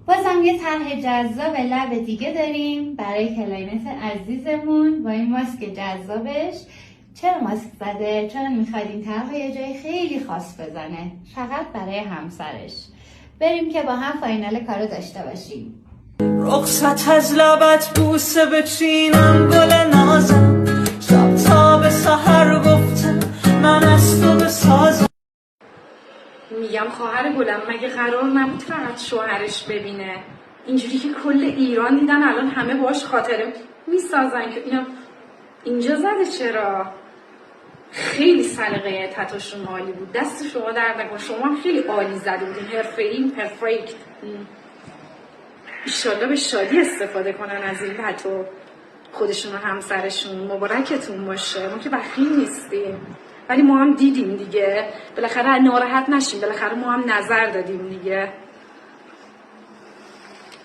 بازم یه طرح جذاب لب دیگه داریم برای کلاینت عزیزمون با این ماسک جذابش. چرا ماسک زده؟ چون میخواد این طرح یه جای خیلی خاص بزنه، فقط برای همسرش. بریم که با هم فاینال کارو داشته باشیم. رخصت از لبت بوسه بچینم گل نازم، شب تا به سحر گفتم من از تو بسازم. میگم خواهر گلم مگه قرار نبود فقط شوهرش ببینه؟ اینجوری که کل ایران دیدن الان همه باش خاطره میسازن که اینجا زده. چرا؟ خیلی سلیقه تتوشون عالی بود، دست شما درد نکنه، شما خیلی عالی زده بودین، حرفه‌ای پرفکت. ایشالله به شادی استفاده کنن از این تتو، خودشون و همسرشون. مبارکتون باشه. ما که بخیل نیستیم، ولی ما هم دیدیم دیگه، بالاخره ناراحت نشیم، بالاخره ما هم نظر دادیم دیگه.